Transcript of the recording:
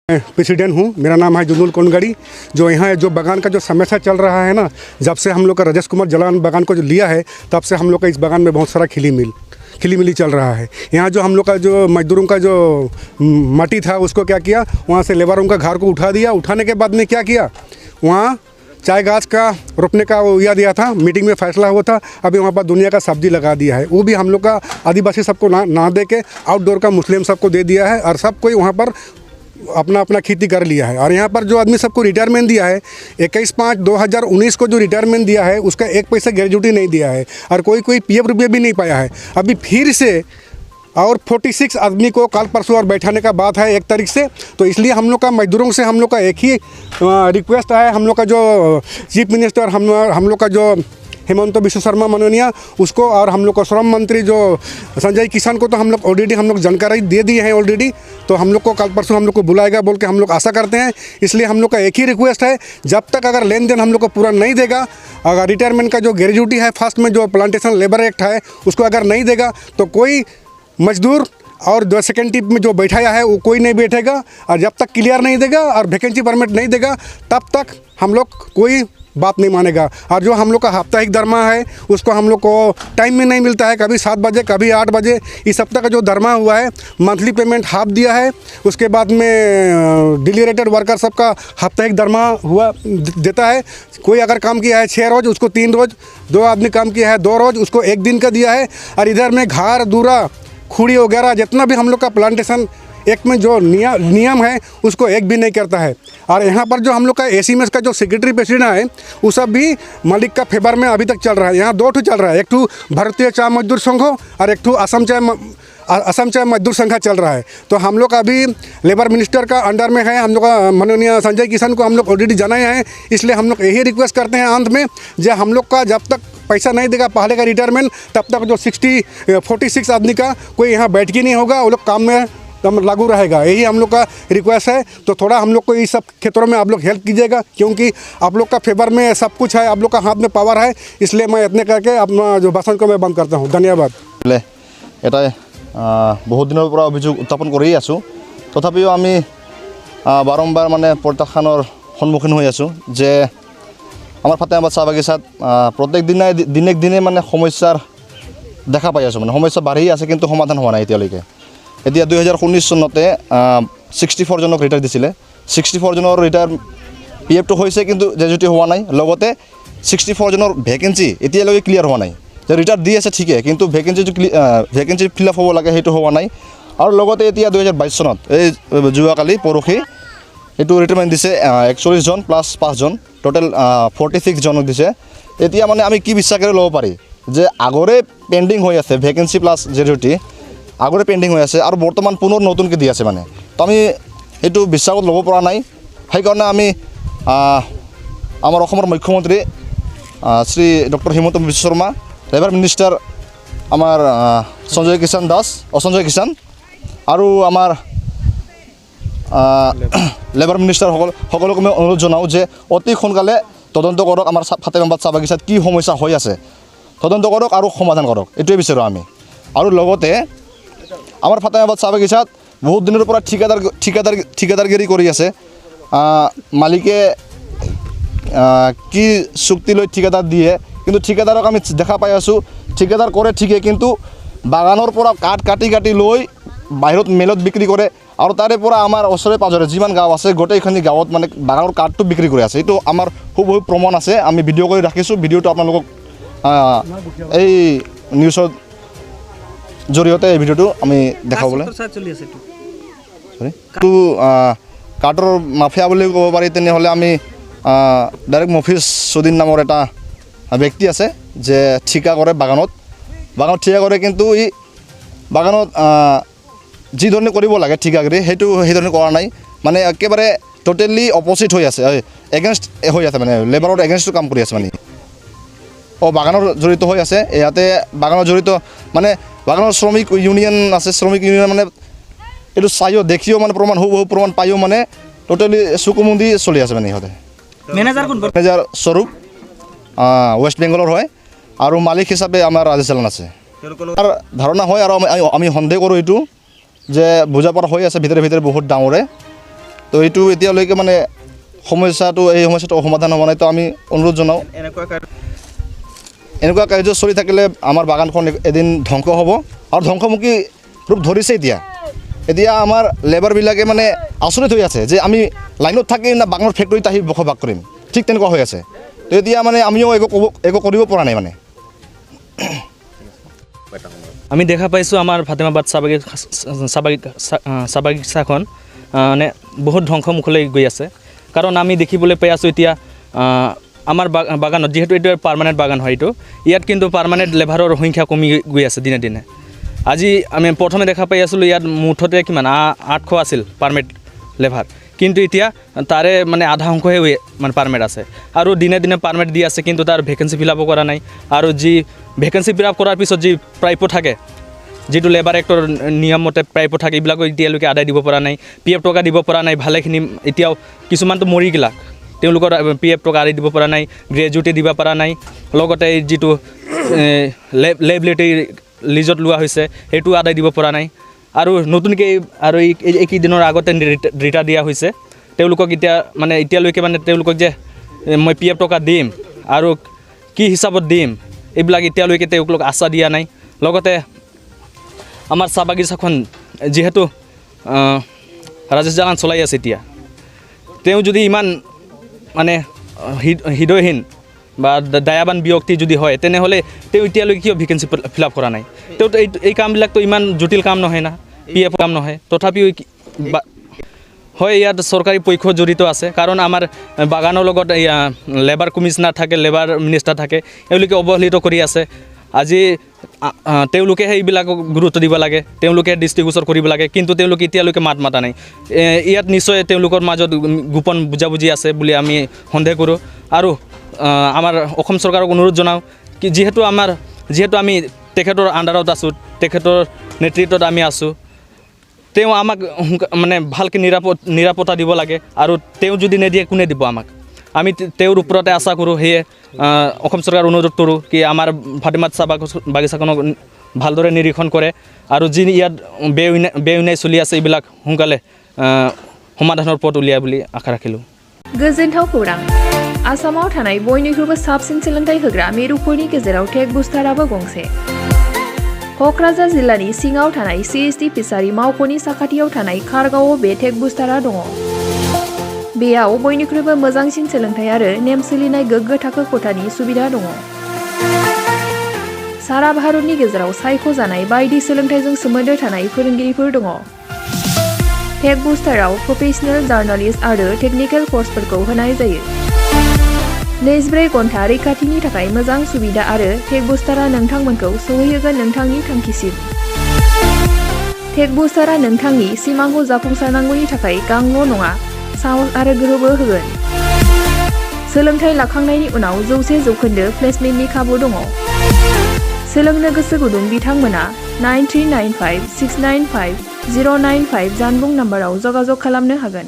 President हूँ। मेरा नाम है जुनूल कोनगड़ी। जो यहाँ जो बागान का जो समस्या चल रहा है ना, जब से हम लोग का राजेश कुमार जलान बागान को जो लिया है, तब से हम लोग का इस बागान में बहुत सारा खिली मिली चल रहा है। यहाँ जो हम लोग का जो मजदूरों का जो माटी था, उसको क्या किया, वहाँ से लेबरों का घर को उठा दिया। उठाने के बाद में क्या किया, वहाँ चाय गाछ का रोपने का वो दिया था, मीटिंग में फैसला हुआ था। अभी वहाँ पर दुनिया का सब्जी लगा दिया है। वो भी हम लोग का आदिवासी सबको ना दे के आउटडोर का मुस्लिम सबको दे दिया है, और सब कोई वहाँ पर अपना खेती कर लिया है। और यहाँ पर जो आदमी सबको रिटायरमेंट दिया है, 21/5/2019 को जो रिटायरमेंट दिया है, उसका 1 पैसा ग्रेजुटी नहीं दिया है, और कोई PF रुपये भी नहीं पाया है। अभी फिर से और 46 आदमी को कल परसों और बैठाने का बात है 1 तारीख से। तो इसलिए हम लोग का मजदूरों से हम लोग का एक ही रिक्वेस्ट है। हम लोग का जो चीफ मिनिस्टर हम लोग का जो हेमंत बिश्व शर्मा माननीय, उसको, और हम लोग को श्रम मंत्री जो संजय किसान को तो हम लोग ऑलरेडी हम लोग जानकारी दे दी है ऑलरेडी। तो हम लोग को कल परसों हम लोग को बुलाएगा बोल के हम लोग आशा करते हैं। इसलिए हम लोग का एक ही रिक्वेस्ट है, जब तक अगर लेन देन हम लोग को पूरा नहीं देगा, अगर रिटायरमेंट का जो ग्रेजुटी है, फर्स्ट में जो प्लांटेशन लेबर एक्ट है, उसको अगर नहीं देगा, तो कोई मजदूर और जो सेकेंड टिप में जो बैठाया है वो कोई नहीं बैठेगा। और जब तक क्लियर नहीं देगा और वैकेंसी परमिट नहीं देगा, तब तक हम लोग कोई बात नहीं मानेगा। और जो हम लोग का साप्ताहिक दरमा है, उसको हम लोग को टाइम में नहीं मिलता है, कभी 7 बजे कभी 8 बजे। इस सप्ताह का जो दरमा हुआ है, मंथली पेमेंट हाफ दिया है। उसके बाद में डिलीरेटेड वर्कर सबका साप्ताहिक दरमा हुआ देता है। कोई अगर काम किया है 6 रोज़, उसको 3 रोज़, 2 आदमी काम किया है 2 रोज़, उसको 1 दिन का दिया है। और इधर में घर दूरा खुड़ी वगैरह जितना भी हम लोग का प्लांटेशन एक में जो नियम है, उसको एक भी नहीं करता है। और यहाँ पर जो हम लोग का ACMS का जो सेक्रेटरी प्रेसिडेंट है, वो सब भी मालिक का फेवर में अभी तक चल रहा है। यहाँ 2 चल रहा है, एक ठू भारतीय चाय मजदूर संघ और एक ठू असम चाय मजदूर संघ चल रहा है। तो हम लोग अभी लेबर मिनिस्टर का अंडर में है। हम लोग का माननीय संजय किसान को हम लोग ऑलरेडी जनाए हैं। इसलिए हम लोग यही रिक्वेस्ट करते हैं अंत में, जो हम लोग का जब तक पैसा नहीं देगा पहले का रिटायरमेंट, तब तक जो 46 आदमी का कोई यहाँ बैठ के नहीं होगा, वो लोग काम में लागू रहेगा। यही हम लोग का रिक्वेस्ट है। तो थोड़ा हम लोग को इस सब क्षेत्रों में आप लोग हेल्प कीजिएगा, क्योंकि आप लोग का फेवर में सब कुछ है, आप लोग का हाथ में पावर है। इसलिए मैं इतने करके अपना जो भाषण को मैं बंद करता हूँ। धन्यवाद। एटाই बहुत दिनर পৰা অভিযোগ উত্থাপন কৰি আছোঁ, তথাপিও আমি বাৰম্বাৰ মানে প্ৰত্যাখ্যানৰ সন্মুখীন হৈ আছোঁ যে আমাৰ ফাতেমাবাদ চাহ বাগিচাত প্ৰত্যেক দিনে মানে সমস্যাৰ দেখা পাই আছোঁ। মানে সমস্যা বাঢ়ি আছে, কিন্তু সমাধান হোৱা নাই এতিয়ালৈকে। এতিয়া 2019 চনতে 64 জনক ৰিটায়াৰ দিছিলে। 64 জনৰ ৰিটায়াৰ PF টো হৈছে, কিন্তু গ্ৰেজুটি হোৱা নাই। লগতে 64 জনৰ ভেকেঞ্চি এতিয়ালৈকে ক্লিয়াৰ হোৱা নাই। যে ৰিটায়াৰ দি আছে ঠিকে, কিন্তু ভেকেঞ্চি ফিল আপ হ'ব লাগে, সেইটো হোৱা নাই। আৰু লগতে এতিয়া 2022 চনত এই যোৱাকালি পৰহি এইটো ৰিটায়াৰমেণ্ট দিছে 41 জন প্লাছ 5 জন, টোটেল 46 জনক দিছে। এতিয়া মানে আমি কি বিশ্বাস কৰি ল'ব পাৰি যে আগৰে পেণ্ডিং হৈ আছে ভেকেঞ্চি প্লাছ গ্ৰেজুটি, আগৰে পেণ্ডিং হৈ আছে, আৰু বৰ্তমান পুনৰ নতুনকৈ দি আছে। মানে তো আমি এইটো বিশ্বাসত ল'ব পৰা নাই। সেইকাৰণে আমি আমাৰ অসমৰ মুখ্যমন্ত্ৰী Shri doctor Himanta Biswa Sarma, labour minister আমাৰ সঞ্জয় কিষাণ আৰু আমাৰ লেবাৰ মিনিষ্টাৰ সকলোকে মই অনুৰোধ জনাওঁ যে অতি সোনকালে তদন্ত কৰক, আমাৰ ফাতেমাবাদ চাহ বাগিচাত কি সমস্যা হৈ আছে তদন্ত কৰক আৰু সমাধান কৰক, এইটোৱে বিচাৰোঁ আমি। আৰু লগতে আমাৰ ফাতেমাবাদ চাহ বাগিচাত বহুত দিনৰ পৰা ঠিকাদাৰগিৰি কৰি আছে। মালিকে কি চুক্তি লৈ ঠিকাদাৰ দিয়ে, কিন্তু ঠিকাদাৰক আমি দেখা পাই আছোঁ, ঠিকাদাৰ কৰে ঠিকে, কিন্তু বাগানৰ পৰা কাঠ কাটি লৈ বাহিৰত মেলত বিক্ৰী কৰে। আৰু তাৰে পৰা আমাৰ ওচৰে পাঁজৰে যিমান গাঁও আছে, গোটেইখিনি গাঁৱত মানে বাগানৰ কাঠটো বিক্ৰী কৰি আছে। এইটো আমাৰ খুব প্ৰমাণ আছে, আমি ভিডিঅ' কৰি ৰাখিছোঁ। ভিডিঅ'টো আপোনালোকক এই নিউজৰ জৰিয়তে এই ভিডিঅ'টো আমি দেখাবলৈ এইটো কাঠৰ মাফিয়া বুলি ক'ব পাৰি। তেনেহ'লে আমি ডাইৰেক্ট মফিজ চুদিন নামৰ এটা ব্যক্তি আছে, যে ঠিকা কৰে বাগানত ঠিকা কৰে, কিন্তু ই বাগানত যি ধৰণে কৰিব লাগে ঠিকাগিৰি, সেইধৰণে কৰা নাই। মানে একেবাৰে টোটেলি অপজিট হৈ আছে, এগেইনষ্ট হৈ আছে, মানে লেবাৰৰ এগেইনষ্টটো কাম কৰি আছে। মানে বাগানৰ জড়িত হৈ আছে। ইয়াতে বাগানৰ জড়িত মানে বাগানৰ শ্ৰমিক ইউনিয়ন আছে। শ্ৰমিক ইউনিয়ন মানে এইটো চাইও দেখিও মানে প্ৰমাণ পায়ো মানে টোটেলি চকুমুন্দি চলি আছে। মানে ইহঁতে মেনেজাৰ স্বৰূপ ৱেষ্ট বেংগলৰ হয়, আৰু মালিক হিচাপে আমাৰ ৰাজেশ চালান আছে। তাৰ ধাৰণা হয়, আৰু আমি সন্দেহ কৰোঁ এইটো যে বুজা পৰা হৈ আছে ভিতৰে বহুত ডাঙৰে। তো তো এইটো এতিয়ালৈকে মানে সমস্যাটো সমাধান হোৱা নাই। তো আমি অনুৰোধ জনাওঁ এনেকুৱা কাৰ্য চলি থাকিলে আমাৰ বাগানখন এদিন ধ্বংস হ'ব আৰু ধ্বংসমুখী ৰূপ ধৰিছে। এতিয়া আমাৰ লেবাৰবিলাকে মানে আচৰিত হৈ আছে যে আমি লাইনত থাকি না বাগানৰ ফেক্টৰীত আহি বসবাস কৰিম, ঠিক তেনেকুৱা হৈ আছে। তো এতিয়া মানে আমিও একো কৰিব পৰা নাই মানে। আমি দেখা পাইছোঁ আমাৰ ফাতেমাবাদ চাহ বাগিচাখন মানে বহুত ধ্বংসমুখলৈ গৈ আছে। কাৰণ আমি দেখিবলৈ পাই আছোঁ এতিয়া আমাৰ বাগানত, যিহেতু এইটো পাৰ্মানেণ্ট বাগান হয়, ইয়াত কিন্তু পাৰ্মানেণ্ট লেবাৰৰ সংখ্যা কমি গৈ আছে দিনে দিনে। আজি আমি প্ৰথমে দেখা পাই আছিলোঁ ইয়াত মুঠতে কিমান 800 আছিল পাৰ্মানেণ্ট লেবাৰ, কিন্তু এতিয়া তাৰে মানে আধা অংশহে মানে পাৰ্মানেণ্ট আছে আৰু দিনে দিনে পাৰ্মানেণ্ট দি আছে, কিন্তু তাৰ ভেকেঞ্চি ফিল আপ কৰা নাই। আৰু যি ভেকেঞ্চি ফিল আপ কৰাৰ পিছত যি প্ৰাপ্য থাকে, যিটো লেবাৰ এক্টৰ নিয়মমতে প্ৰাপ্য থাকে, এইবিলাকো এতিয়ালৈকে আদায় দিব পৰা নাই। PF টকা দিব পৰা নাই ভালেখিনি, এতিয়াও কিছুমানটো মৰি গেলাক, তেওঁলোকৰ PF টকা আদায় দিব পৰা নাই, গ্ৰেজুৱেটি দিব পৰা নাই। লগতে যিটো লেবিলিটি লিজত লোৱা হৈছে সেইটো আদায় দিব পৰা নাই। আৰু নতুনকৈ আৰু এইকেইদিনৰ আগতে ৰিটায়াৰ দিয়া হৈছে তেওঁলোকক। এতিয়ালৈকে মানে তেওঁলোকক যে মই PF টকা দিম আৰু কি হিচাপত দিম, এইবিলাক এতিয়ালৈকে তেওঁলোকক আশা দিয়া নাই। লগতে আমাৰ চাহ বাগিচাখন যিহেতু ৰাজেশ জালান চলাই আছে, এতিয়া তেওঁ যদি ইমান মানে হৃদয়হীন বা দয়াবান ব্যক্তি যদি হয়, তেনেহ'লে তেওঁ এতিয়ালৈকে কিয় ভেকেঞ্চি ফিল আপ কৰা নাই? তেওঁ এই কামবিলাকতো ইমান জটিল কাম নহয় না, PF কাম নহয়। তথাপিও হয়, ইয়াত চৰকাৰী পক্ষ জড়িত আছে, কাৰণ আমাৰ বাগানৰ লগত লেবাৰ কমিশ্যনাৰ থাকে, লেবাৰ মিনিষ্টাৰ থাকে, এওঁলোকে অৱহেলিত কৰি আছে। আজি তেওঁলোকেহে এইবিলাকক গুৰুত্ব দিব লাগে, তেওঁলোকে দৃষ্টিগোচৰ কৰিব লাগে, কিন্তু তেওঁলোকে এতিয়ালৈকে মাত মাতা নাই। ইয়াত নিশ্চয় তেওঁলোকৰ মাজত গোপন বুজাবুজি আছে বুলি আমি সন্দেহ কৰোঁ। আৰু আমাৰ অসম চৰকাৰক অনুৰোধ জনাওঁ কি যিহেতু আমি তেখেতৰ আণ্ডাৰত আছোঁ, তেখেতৰ নেতৃত্বত আমি আছোঁ, তেওঁ আমাক মানে ভালকৈ নিৰাপত্তা দিব লাগে। আৰু তেওঁ যদি নিদিয়ে কোনে দিব আমাক? আমি তেওঁৰ ওপৰতে আশা কৰোঁ। সেয়ে অসম চৰকাৰ অনুৰোধ কৰোঁ কি আমাৰ ফাতেমাবাদ চাহ বাগিচাখনক ভালদৰে নিৰীক্ষণ কৰে আৰু যি ইয়াত বেউনাই চলি আছে এইবিলাক সোনকালে সমাধানৰ পথ উলিয়াই বুলি আশা ৰাখিলোঁ। गोजोनथाव खौरां। आसामाव थानाय बयनिख्रुइबो साबसिन सोलोंथाइ होग्रा मिरुफोरनि गेजेराव टेक बुस्टाराबो गंसे। क'क्राझार जिल्लानि सिङाव थानाय CST फिसारि मावख'नि साखाथियाव थानाय खारगावआव बे टेक बुस्टारा दङ। बेयाव बयनिख्रुइबो मोजांसिन सोलोंथाइ आरो नेम सोलिनाय गोग्गो थाखो खथानि सुबिदा दङ। सारा भारतनि गेजेराव सायख'जानाय बायदि सोलोंथाइजों सोमोन्दो थानाय फोरोंगिरिफोर दङ। टेक बुस्टाराव प्रफेशनेल जार्नालिस्ट आरो टेकनिकेल कर्सफोरखौ होनाय जायो। 24 घन्टा रैखाथिनि थाखाय मोजां सुबिदा आरो टेक बुस्टारा नोंथांमोनखौ सौहैहोगोन नोंथांनि थांखिसिम। टेक बुस्टारा नोंथांनि सिमांखौ जाफुंसारनांगौनि थाखाय गांल' नङा, साहस आरो गोहोबो होगोन। सोलोंथाइ लाखांनायनि उनाव 100% प्लेसमेन्टनि खाबु दङ। सोलोंनो गोसो गुदुं बिथांमोना 9395695095 जानबुं नाम्बाराव जगाजग खालामनो हागोन।